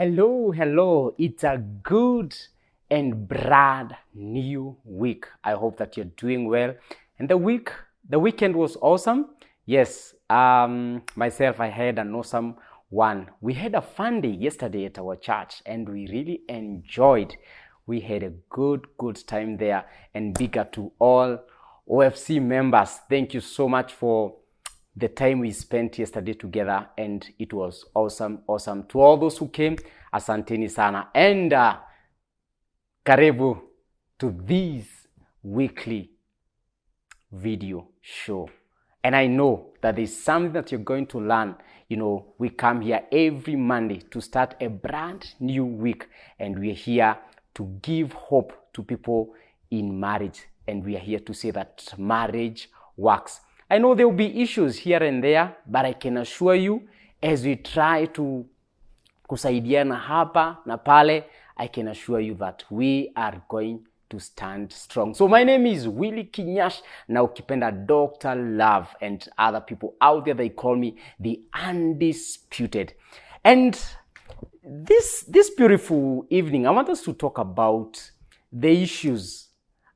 Hello. It's a good and brand new week. I hope that you're doing well. And the weekend was awesome. Yes, myself, I had an awesome one. We had a fun day yesterday at our church and we really enjoyed. We had a good time there, and big up to all OFC members. Thank you so much for the time we spent yesterday together, and it was awesome. To all those who came, asanteni sana, and karibu to this weekly video show. And I know that there's something that you're going to learn. You know, we come here every Monday to start a brand new week, and we're here to give hope to people in marriage, and we are here to say that marriage works. I know there will be issues here and there, but I can assure you, as we try to kusaidiana hapa na pale, I can assure you that we are going to stand strong. So my name is Willie Kinyash, na ukipenda Dr. Love, and other people out there, they call me the Undisputed. And this beautiful evening, I want us to talk about the issues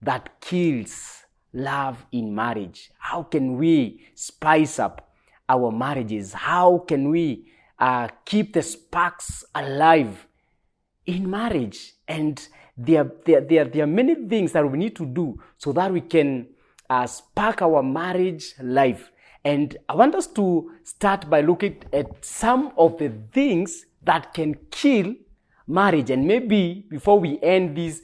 that kills love in marriage. How can we spice up our marriages? How can we keep the sparks alive in marriage? And there are many things that we need to do so that we can spark our marriage life. And I want us to start by looking at some of the things that can kill marriage. And maybe before we end this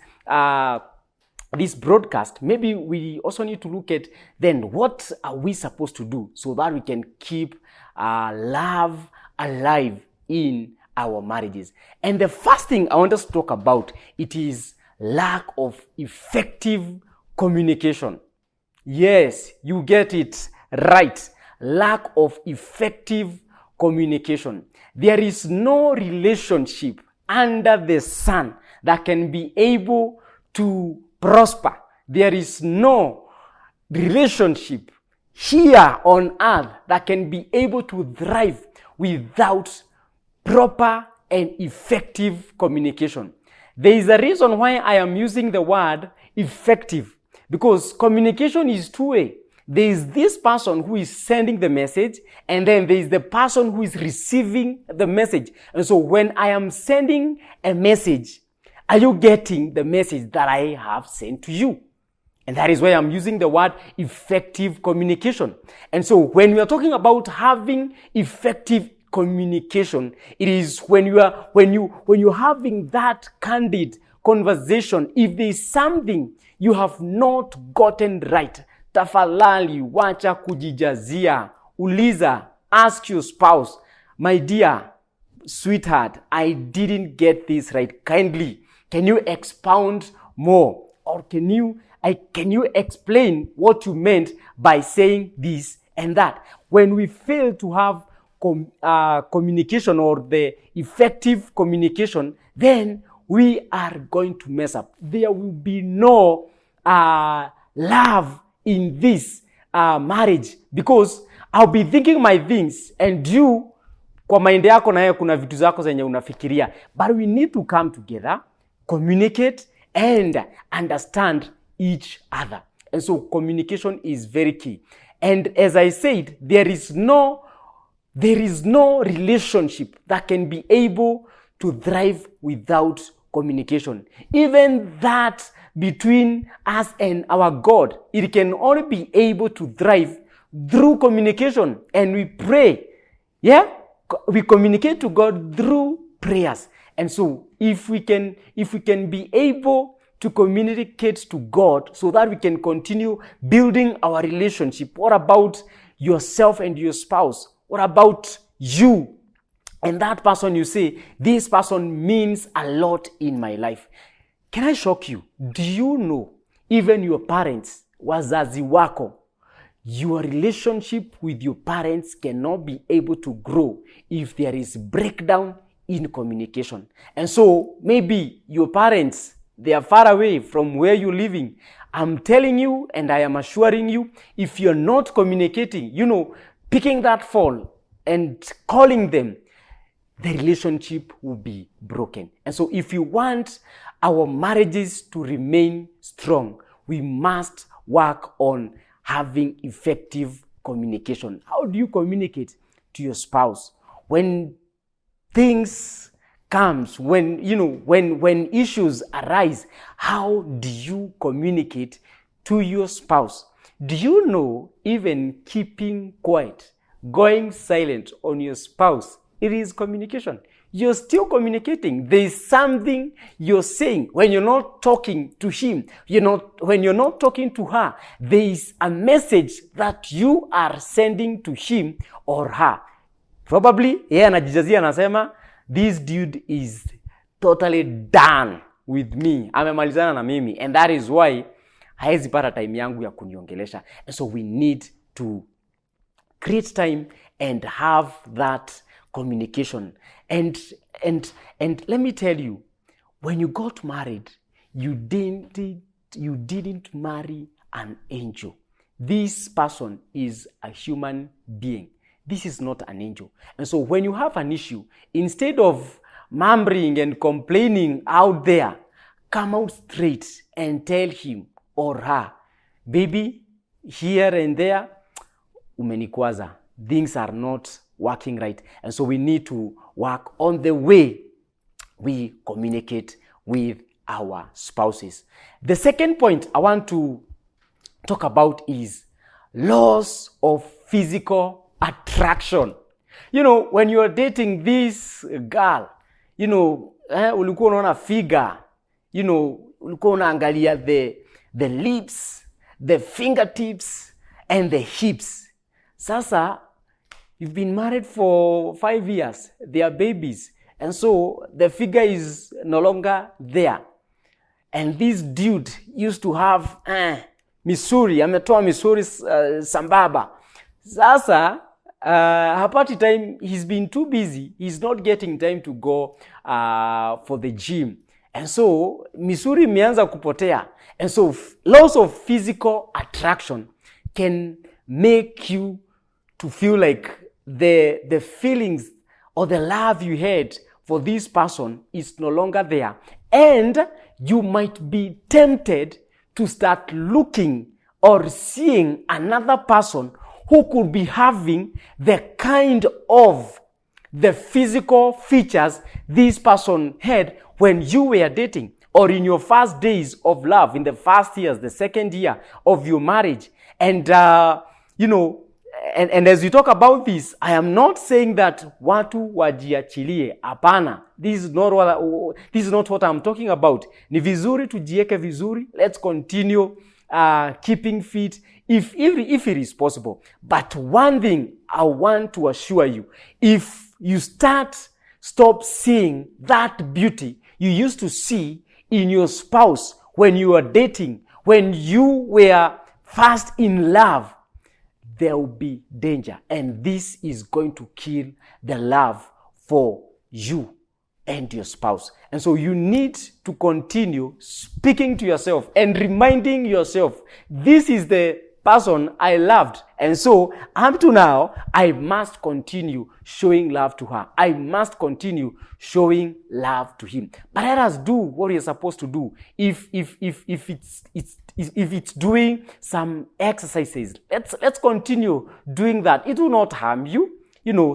broadcast, maybe we also need to look at then what are we supposed to do so that we can keep love alive in our marriages. And the first thing I want us to talk about, it is lack of effective communication. Yes, you get it right. Lack of effective communication. There is no relationship under the sun that can be able to prosper. There is no relationship here on earth that can be able to thrive without proper and effective communication. There is a reason why I am using the word effective, because communication is two-way. There is this person who is sending the message, and then there is the person who is receiving the message. And so when I am sending a message, are you getting the message that I have sent to you? And that is why I'm using the word effective communication. And so when we are talking about having effective communication, it is when you're having that candid conversation. If there is something you have not gotten right, tafadhali wacha kujijazia, uliza, ask your spouse, my dear sweetheart, I didn't get this right. Kindly, can you expound more? Or can you explain what you meant by saying this and that? When we fail to have communication or the effective communication, then we are going to mess up. There will be no love in this marriage, because I'll be thinking my things and you kwa mind yako na kuna vitu zako zenye unafikiria. But we need to come together, communicate, and understand each other. And so communication is very key. And as I said, there is no relationship that can be able to thrive without communication. Even that between us and our God, it can only be able to thrive through communication. And we pray. Yeah? We communicate to God through prayers. And so if we can be able to communicate to God so that we can continue building our relationship. What about yourself and your spouse? What about you and that person? You say, this person means a lot in my life. Can I shock you? Do you know, even your parents, wazazi wako, your relationship with your parents cannot be able to grow if there is breakdown in communication. And so maybe your parents, they are far away from where you're living. I'm telling you, and I am assuring you, if you're not communicating, picking that phone and calling them, the relationship will be broken. And so if you want our marriages to remain strong, we must work on having effective communication. How do you communicate to your spouse? When things comes, when issues arise, how do you communicate to your spouse? Do you know even keeping quiet, going silent on your spouse, it is communication. You're still communicating. There is something you're saying when you're not talking to him. When you're not talking to her, there is a message that you are sending to him or her. Probably, yeye anajijazia anasema, this dude is totally done with me. Amemalizana na mimi. And that is why haezi pata time yangu ya kuniongelesha. And so we need to create time and have that communication. And let me tell you, when you got married, you didn't marry an angel. This person is a human being. This is not an angel. And so when you have an issue, instead of murmuring and complaining out there, come out straight and tell him or her, baby, here and there, umenikwaza. Things are not working right. And so we need to work on the way we communicate with our spouses. The second point I want to talk about is loss of physical attraction. When you are dating this girl, ulikuwa unaona figure, ulikuwa unaangalia the lips, the fingertips, and the hips. Sasa, you've been married for 5 years. They are babies. And so the figure is no longer there. And this dude used to have Missouri. Ametoa Missouri sambaba. Sasa, hapati time, he's been too busy. He's not getting time to go for the gym. And so Missouri imeanza kupotea. And so loss of physical attraction can make you to feel like the feelings or the love you had for this person is no longer there. And you might be tempted to start looking or seeing another person who could be having the kind of the physical features this person had when you were dating or in your first days of love, in the first years, the second year of your marriage. And, and as we talk about this, I am not saying that watu wajiachilie. Hapana. This is not what I'm talking about. Ni vizuri tujieke vizuri. Let's continue keeping fit if it is possible. But one thing I want to assure you, if you stop seeing that beauty you used to see in your spouse when you were dating, when you were first in love, there will be danger. And this is going to kill the love for you and your spouse. And so you need to continue speaking to yourself and reminding yourself, this is the person I loved. And so up to now, I must continue showing love to her. I must continue showing love to him. But let us do what you're supposed to do. If it's doing some exercises, let's continue doing that. It will not harm you,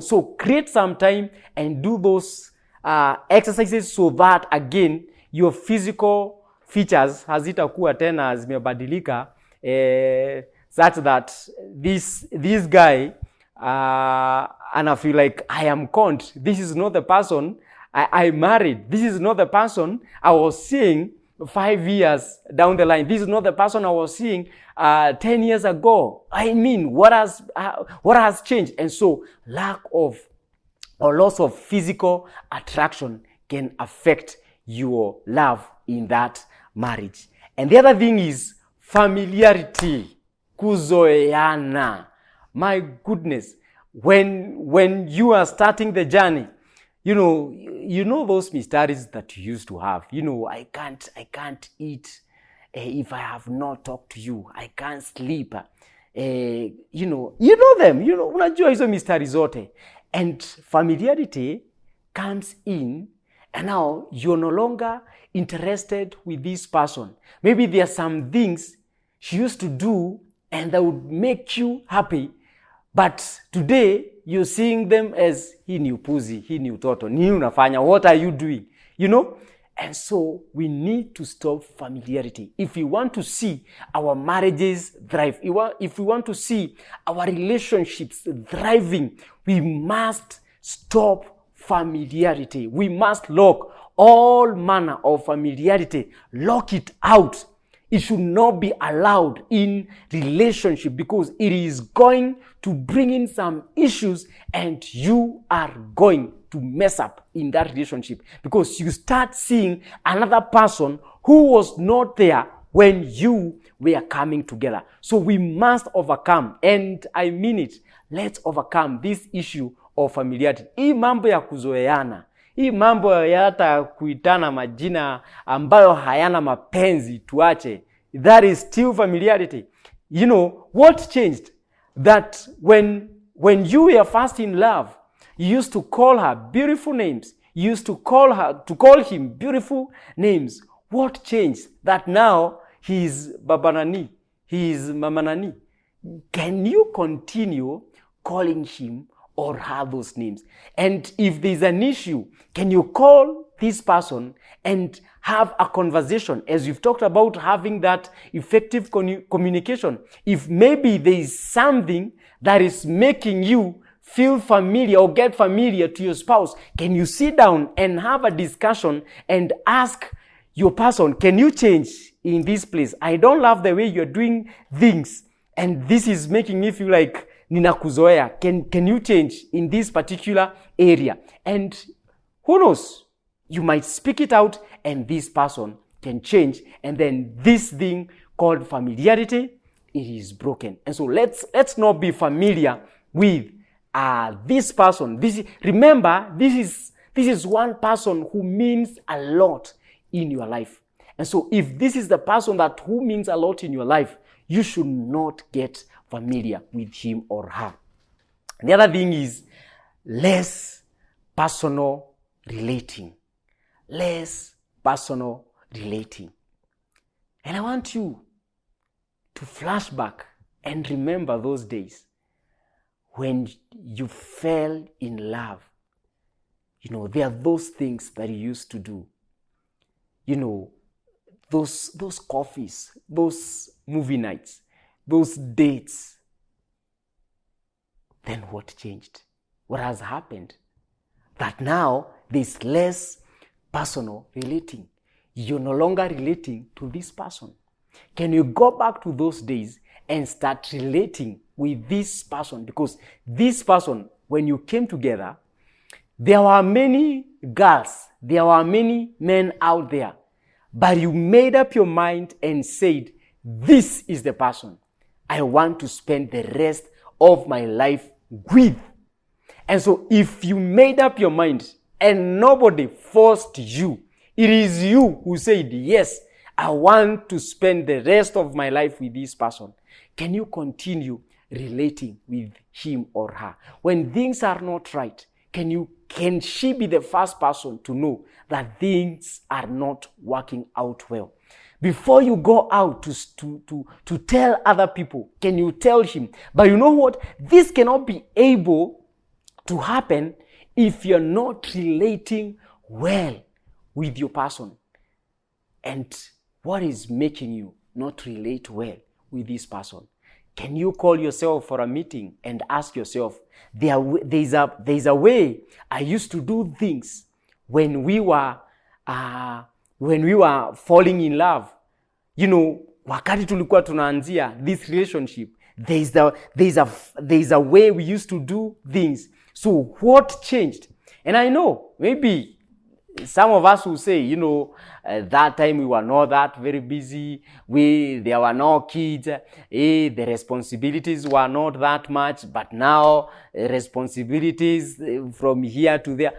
so create some time and do those exercises so that again your physical features hazitakuwa tena zimebadilika such that this guy and I feel like I am conned. This is not the person I married. This is not the person I was seeing 5 years down the line. This is not the person I was seeing 10 years ago. I mean, what has changed? And so lack of or loss of physical attraction can affect your love in that marriage. And the other thing is familiarity. Kuzoeana. My goodness. When you are starting the journey, you know those mysteries that you used to have. I can't eat if I have not talked to you. I can't sleep. You know them. Unajua hizo mysteries zote. And familiarity comes in, and now you're no longer interested with this person. Maybe there are some things she used to do and that would make you happy, but today you're seeing them as hii ni upuzi, hii ni utoto, ni unafanya, what are you doing? You know? And so we need to stop familiarity. If we want to see our marriages thrive, if we want to see our relationships thriving, we must stop familiarity. We must lock all manner of familiarity. Lock it out. It should not be allowed in relationship because it is going to bring in some issues and you are going to mess up in that relationship because you start seeing another person who was not there when you were coming together. So we must overcome, and I mean it, let's overcome this issue of familiarity. Hii mambo ya kuzoeana, hii mambo ya hata kuitana majina ambayo hayana mapenzi tuache. That is still familiarity. You know, what changed? That when you were first in love, you used to call her beautiful names. You used to call him beautiful names. What changed? That now he is Babanani, he is Mamanani. Can you continue calling him or her those names? And if there's an issue, can you call this person and have a conversation, as we've talked about having that effective communication? If maybe there is something that is making you feel familiar or get familiar to your spouse, can you sit down and have a discussion and ask your person, can you change in this place? I don't love the way you're doing things, and this is making me feel like ninakuzoea. Can you change in this particular area? And who knows? You might speak it out and this person can change, and then this thing called familiarity, it is broken. And so let's not be familiar with this person. Remember, this is one person who means a lot in your life. And so if this is the person who means a lot in your life, you should not get familiar with him or her. The other thing is less personal relating. Less personal relating. And I want you to flash back and remember those days when you fell in love. You know, there are those things that you used to do. You know, those coffees, those movie nights, those dates. Then what changed? What has happened? That now there's less personal relating. You're no longer relating to this person. Can you go back to those days and start relating with this person? Because this person, when you came together, there were many girls, there were many men out there, but you made up your mind and said, this is the person I want to spend the rest of my life with. And so if you made up your mind and nobody forced you, it is you who said, yes, I want to spend the rest of my life with this person. Can you continue relating with him or her? When things are not right, can she be the first person to know that things are not working out well? Before you go out to tell other people, can you tell him? But you know what? This cannot be able to happen if you're not relating well with your person. And what is making you not relate well with this person? Can you call yourself for a meeting and ask yourself, there's a way I used to do things when we were falling in love. You know, wakati tulikuwa tunaanzia this relationship, there's a way we used to do things. So what changed? And I know maybe some of us will say, you know, that time we were not that very busy. There were no kids. The responsibilities were not that much. But now, responsibilities from here to there.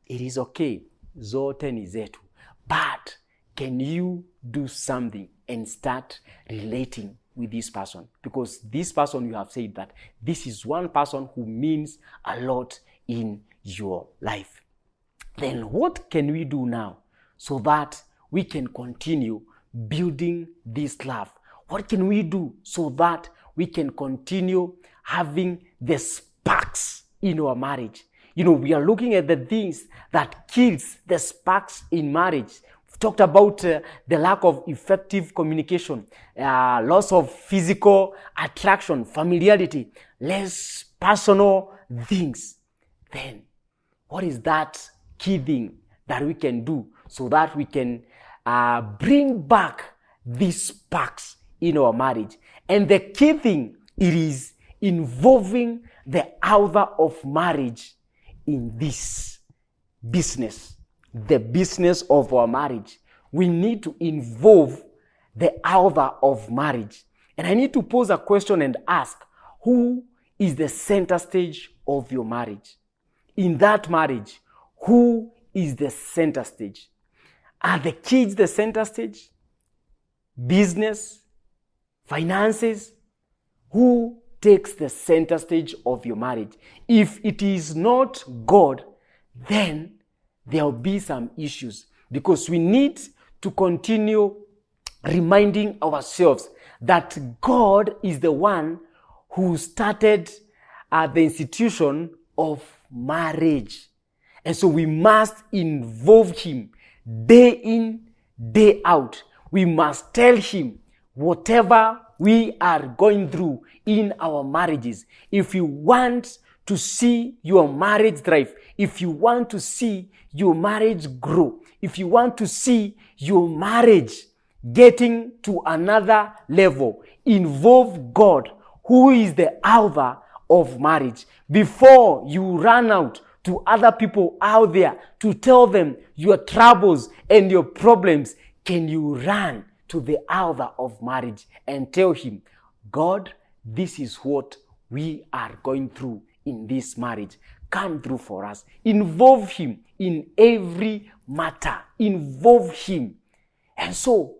It is okay. Zote ni zetu. But can you do something and start relating with this person? Because this person, you have said that this is one person who means a lot in your life. then what can we do now so that we can continue building this love? What can we do so that we can continue having the sparks in our marriage? We are looking at the things that kills the sparks in marriage. We've talked about the lack of effective communication, loss of physical attraction, familiarity, less personal things. Then, what is that key thing that we can do so that we can bring back these sparks in our marriage? And the key thing, it is involving the author of marriage in this business, the business of our marriage. We need to involve the author of marriage. And I need to pose a question and ask, who is the center stage of your marriage? In that marriage, who is the center stage? Are the kids the center stage? Business? Finances? Who takes the center stage of your marriage? If it is not God, then there will be some issues, because we need to continue reminding ourselves that God is the one who started the institution of marriage. And so we must involve him day in, day out. We must tell him whatever we are going through in our marriages. If you want to see your marriage thrive, if you want to see your marriage grow, if you want to see your marriage getting to another level, involve God, who is the author of marriage, before you run out to other people out there to tell them your troubles and your problems. Can you run to the author of marriage and tell him, God, this is what we are going through in this marriage. Come through for us. Involve him in every matter. Involve him. And so,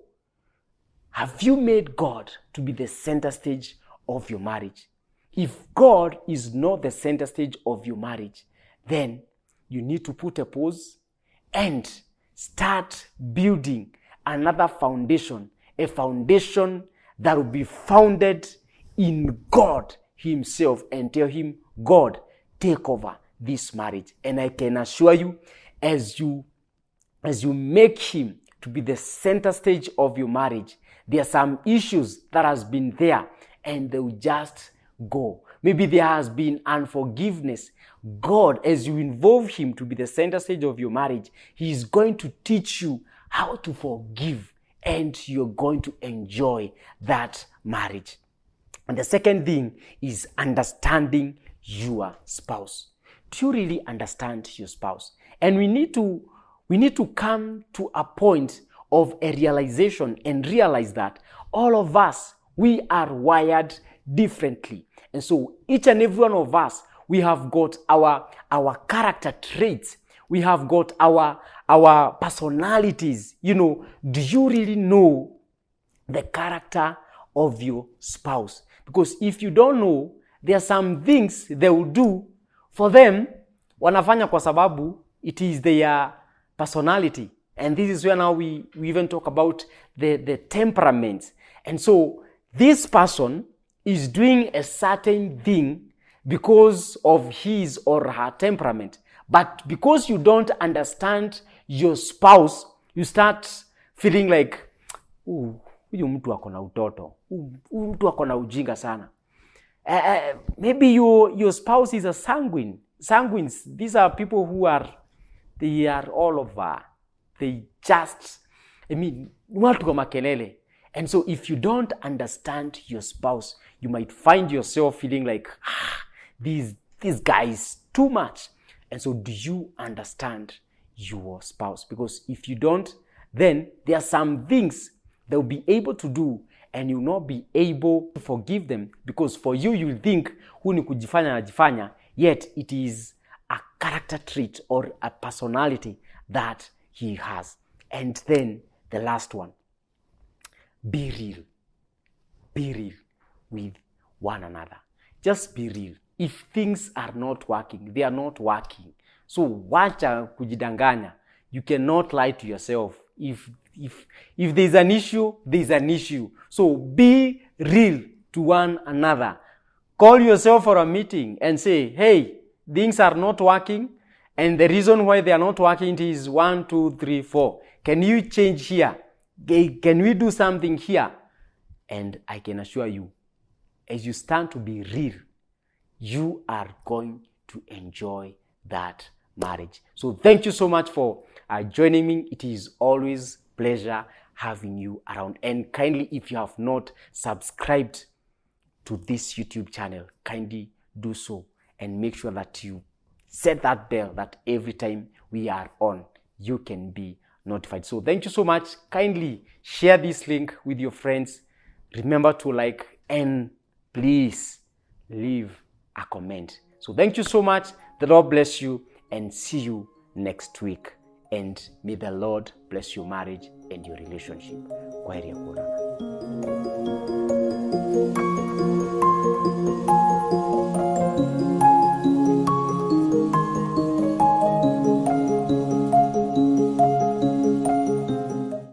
have you made God to be the center stage of your marriage? If God is not the center stage of your marriage, then you need to put a pause and start building another foundation, a foundation that will be founded in God himself, and tell him, God, take over this marriage. And I can assure you, as you make him to be the center stage of your marriage, there are some issues that has been there and they will just go. Maybe there has been unforgiveness. God, as you involve him to be the center stage of your marriage, he is going to teach you how to forgive, and you're going to enjoy that marriage. And the second thing is understanding your spouse. Do you really understand your spouse? And we need to come to a point of a realization and realize that all of us, we are wired differently. And so each and every one of us, we have got our character traits. We have got our personalities. Do you really know the character of your spouse? Because if you don't know, there are some things they will do for them, wanafanya kwa sababu it is their personality. And this is where now we even talk about the temperament. And so this person is doing a certain thing because of his or her temperament. But because you don't understand your spouse, you start feeling like, huyu mtu ako na utoto, huyu mtu ako na ujinga sana. Maybe your spouse is a sanguine. Sanguines, these are people they are all over. They just, watu kwa makelele. And so if you don't understand your spouse, you might find yourself feeling like, this guy is too much. And so do you understand your spouse? Because if you don't, then there are some things they'll be able to do and you'll not be able to forgive them, because for you, you'll think, huu ni kujifanya najifanya, yet it is a character trait or a personality that he has. And then the last one, be real. Be real with one another. Just be real. If things are not working, they are not working. So wacha kujidanganya. You cannot lie to yourself. If there's an issue, there's an issue. So be real to one another. Call yourself for a meeting and say, hey, things are not working, and the reason why they are not working is 1, 2, 3, 4. Can you change here? Can we do something here? And I can assure you, as you stand to be real, you are going to enjoy that marriage. So thank you so much for joining me. It is always pleasure having you around. And kindly, if you have not subscribed to this YouTube channel, kindly do so and make sure that you set that bell that every time we are on, you can be notified. So thank you so much. Kindly share this link with your friends. Remember to like and please leave a comment. So thank you so much. The Lord bless you and see you next week. And may the Lord bless your marriage and your relationship. Kwaheri ya kuonana.